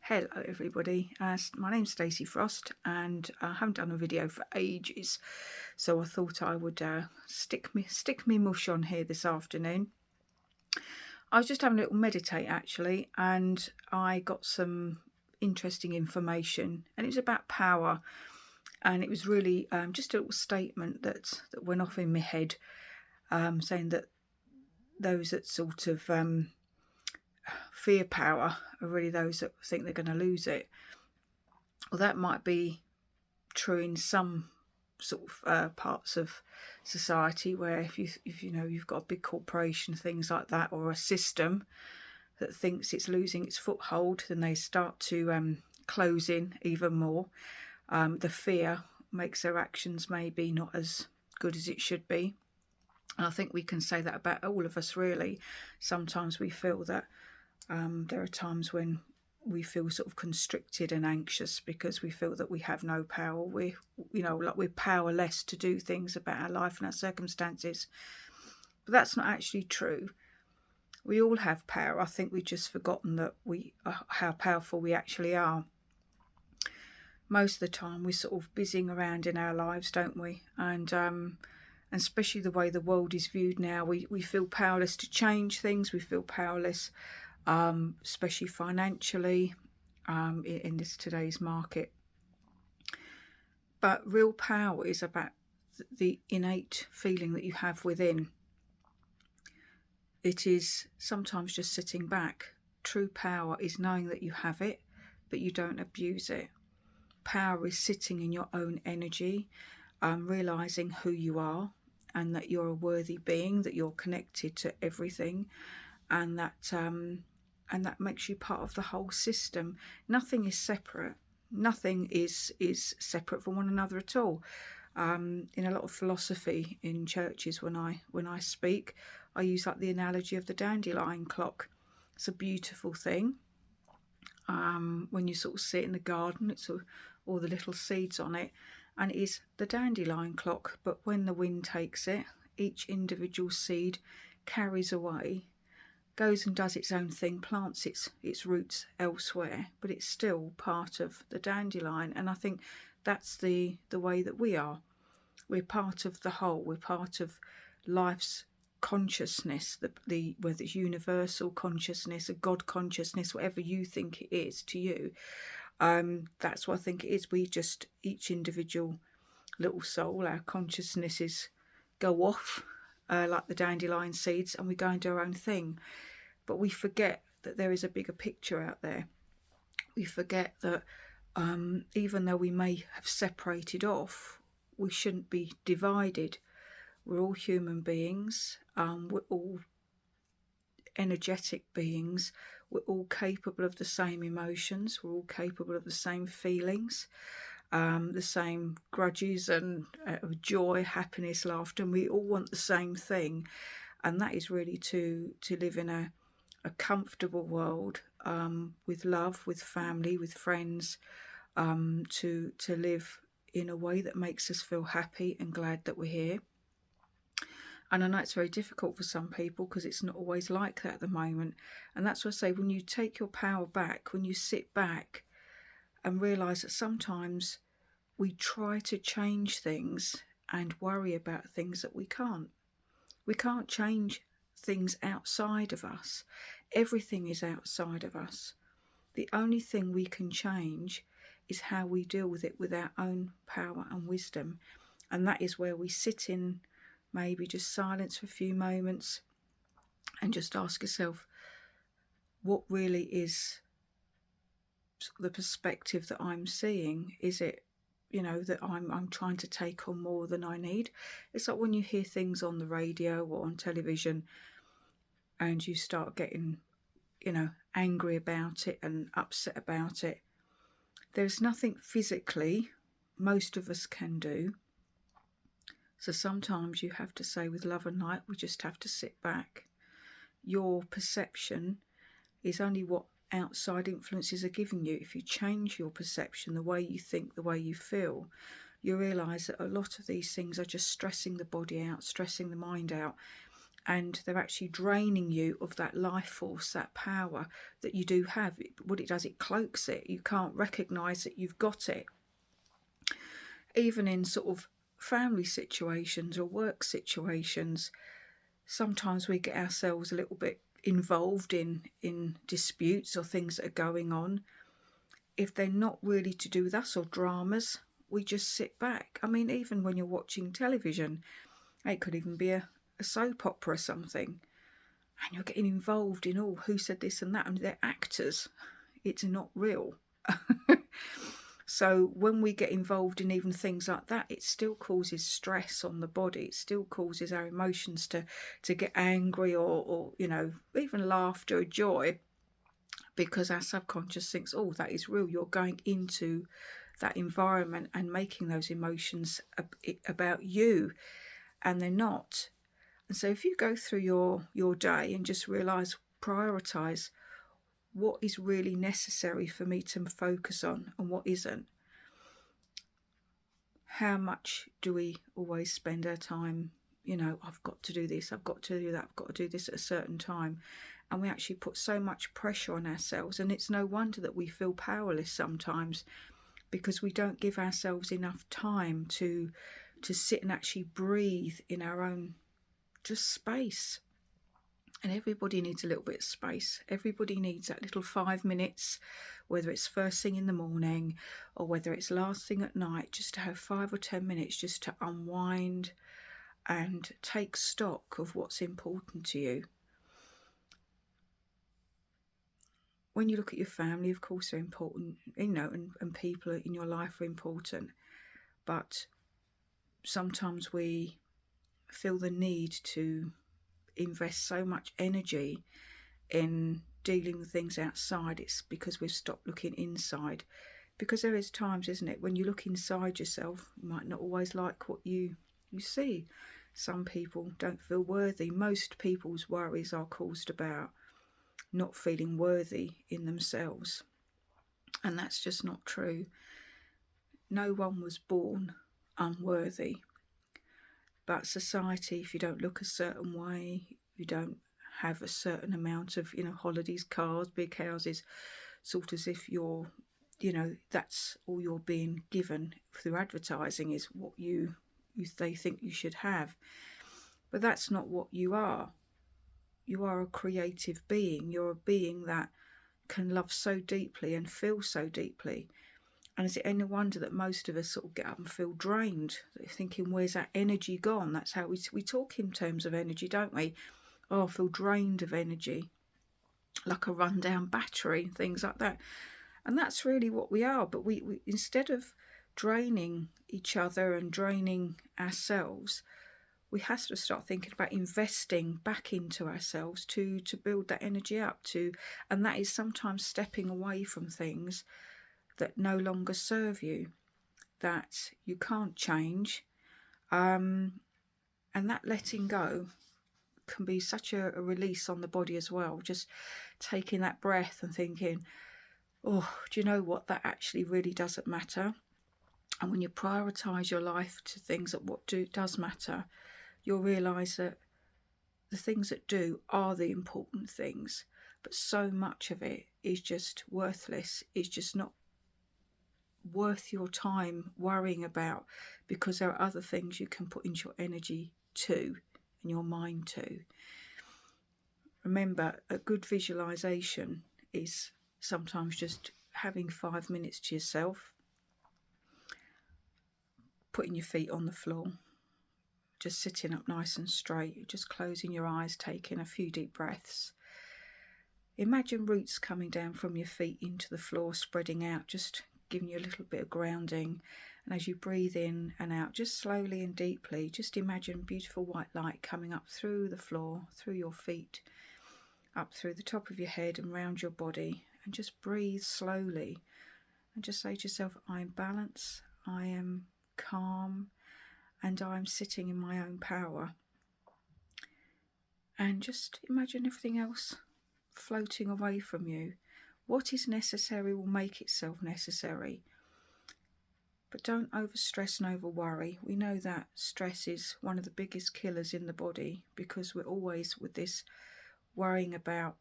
Hello everybody, my name's Stacey Frost and I haven't done a video for ages, so I thought I would stick me mush on here this afternoon. I was just having a little meditate actually, and I got some interesting information, and it was about power, and it was really just a little statement that went off in my head, saying that those that sort of fear power are really those that think they're going to lose it. Well, that might be true in some sort of parts of society, where if you know you've got a big corporation, things like that, or a system that thinks it's losing its foothold, then they start to close in even more. The fear makes their actions maybe not as good as it should be. And I think we can say that about all of us really. Sometimes we feel that there are times when we feel sort of constricted and anxious because we feel that we have no power. We're powerless to do things about our life and our circumstances. But that's not actually true. We all have power. I think we've just forgotten that how powerful we actually are. Most of the time we're sort of busying around in our lives, don't we? And especially the way the world is viewed now, we feel powerless to change things. We feel powerless, especially financially, in this today's market. But real power is about the innate feeling that you have within. It is sometimes just sitting back. True power is knowing that you have it, but you don't abuse it. Power is sitting in your own energy, realizing who you are and that you're a worthy being, that you're connected to everything, and that makes you part of the whole system. Nothing is separate. Nothing is separate from one another at all. In a lot of philosophy in churches, when I speak, I use like the analogy of the dandelion clock. It's a beautiful thing. When you sort of see it in the garden, it's all the little seeds on it, and it is the dandelion clock. But when the wind takes it, each individual seed carries away, goes and does its own thing, plants its roots elsewhere, but it's still part of the dandelion. And I think that's the way that we are. We're part of the whole. We're part of life's consciousness, whether it's universal consciousness, a God consciousness, whatever you think it is to you. That's what I think it is. We just, each individual little soul, our consciousnesses go off like the dandelion seeds, and we go and do our own thing. But we forget that there is a bigger picture out there. We forget that even though we may have separated off, we shouldn't be divided. We're all human beings. We're all energetic beings. We're all capable of the same emotions. We're all capable of the same feelings, the same grudges and joy, happiness, laughter. And we all want the same thing. And that is really to live in a comfortable world, with love, with family, with friends, to live in a way that makes us feel happy and glad that we're here. And I know it's very difficult for some people because it's not always like that at the moment. And that's what I say, when you take your power back, when you sit back and realise that sometimes we try to change things and worry about things that we can't. We can't change things outside of us. Everything is outside of us. The only thing we can change is how we deal with it with our own power and wisdom. And that is where we sit in maybe just silence for a few moments and just ask yourself, what really is the perspective that I'm seeing? Is it, that I'm trying to take on more than I need? It's like when you hear things on the radio or on television and you start getting, angry about it and upset about it. There's nothing physically most of us can do. So sometimes you have to say, with love and light, we just have to sit back. Your perception is only what outside influences are giving you. If you change your perception, the way you think, the way you feel, you realise that a lot of these things are just stressing the body out, stressing the mind out. and they're actually draining you of that life force, that power that you do have. What it does, it cloaks it. You can't recognise that you've got it. Even in sort of family situations or work situations, sometimes we get ourselves a little bit involved in disputes or things that are going on. If they're not really to do with us or dramas, we just sit back. I mean, even when you're watching television, it could even be a soap opera or something, and you're getting involved in, oh, who said this and that, and they're actors. It's not real. So when we get involved in even things like that, it still causes stress on the body. It still causes our emotions to get angry or you know, even laughter or joy, because our subconscious thinks, oh, that is real. You're going into that environment and making those emotions about you, and they're not. And so if you go through your day and just realise, prioritise what is really necessary for me to focus on and what isn't. How much do we always spend our time, you know, I've got to do this, I've got to do that, I've got to do this at a certain time. And we actually put so much pressure on ourselves, and it's no wonder that we feel powerless sometimes, because we don't give ourselves enough time to sit and actually breathe in our own just space. And everybody needs a little bit of space. Everybody needs that little 5 minutes, whether it's first thing in the morning or whether it's last thing at night, just to have 5 or 10 minutes just to unwind and take stock of what's important to you. When you look at your family, of course, they're important, you know, and people in your life are important. But sometimes we feel the need to invest so much energy in dealing with things outside. It's because we've stopped looking inside. Because there is times, isn't it, when you look inside yourself, you might not always like what you see. Some people don't feel worthy. Most people's worries are caused about not feeling worthy in themselves, and that's just not true. No one was born unworthy, but society, if you don't look a certain way, you don't have a certain amount of, you know, holidays, cars, big houses, sort of as if you're, you know, that's all you're being given through advertising, is what they think you should have. But that's not what you are. You are a creative being. You're a being that can love so deeply and feel so deeply. And is it any wonder that most of us sort of get up and feel drained, thinking, where's that energy gone? That's how we talk in terms of energy, don't we? Oh, I feel drained of energy, like a rundown battery, things like that. And that's really what we are. But we instead of draining each other and draining ourselves, we have to start thinking about investing back into ourselves to build that energy up and that is sometimes stepping away from things that no longer serve you, that you can't change, and that letting go can be such a release on the body as well. Just taking that breath and thinking, oh, do you know what, that actually really doesn't matter. And when you prioritise your life to things that does matter, you'll realise that the things that do are the important things, but so much of it is just worthless. It's just not worth your time worrying about, because there are other things you can put into your energy to and your mind to. Remember, a good visualization is sometimes just having 5 minutes to yourself, putting your feet on the floor, just sitting up nice and straight, just closing your eyes, taking a few deep breaths. Imagine roots coming down from your feet into the floor, spreading out, just giving you a little bit of grounding. And as you breathe in and out, just slowly and deeply, just imagine beautiful white light coming up through the floor, through your feet, up through the top of your head and round your body. And just breathe slowly and just say to yourself, I am balanced, I am calm, and I'm sitting in my own power. And just imagine everything else floating away from you. What is necessary will make itself necessary. But don't over stress and over worry. We know that stress is one of the biggest killers in the body, because we're always with this worrying about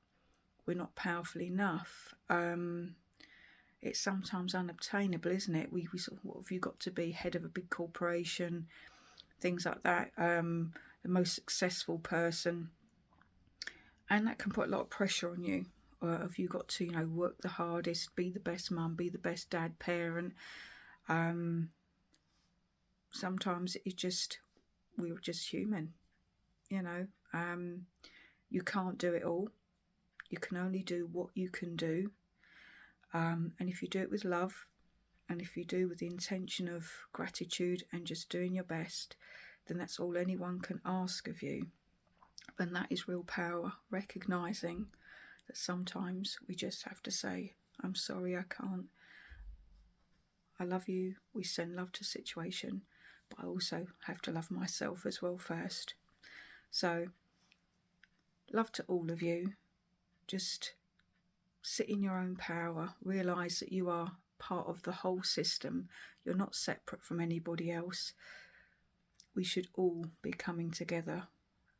we're not powerful enough. It's sometimes unobtainable, isn't it? We sort of, what have you got to be? Head of a big corporation, things like that, the most successful person, and that can put a lot of pressure on you. Or have you got to, you know, work the hardest, be the best mum, be the best dad, parent? Sometimes we're just human, you know. You can't do it all. You can only do what you can do. And if you do it with love, and if you do with the intention of gratitude and just doing your best, then that's all anyone can ask of you. And that is real power, recognising that sometimes we just have to say, I'm sorry, I can't. I love you. We send love to the situation, but I also have to love myself as well first. So, love to all of you. Just sit in your own power. Realise that you are part of the whole system. You're not separate from anybody else. We should all be coming together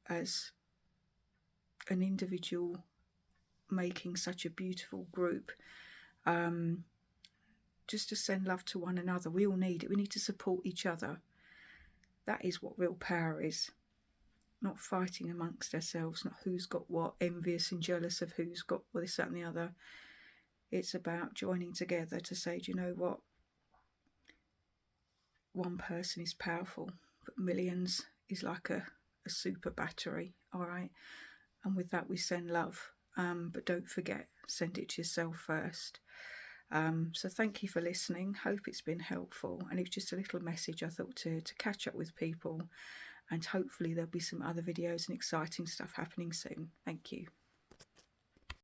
as an individual, making such a beautiful group, just to send love to one another. We all need it. We need to support each other. That is what real power is. Not fighting amongst ourselves, not who's got what, envious and jealous of who's got this, that and the other. It's about joining together to say, do you know what? One person is powerful, but millions is like a super battery, all right? And with that, we send love. But don't forget, send it to yourself first. So thank you for listening. Hope it's been helpful. And it was just a little message I thought to catch up with people. And hopefully there'll be some other videos and exciting stuff happening soon. Thank you.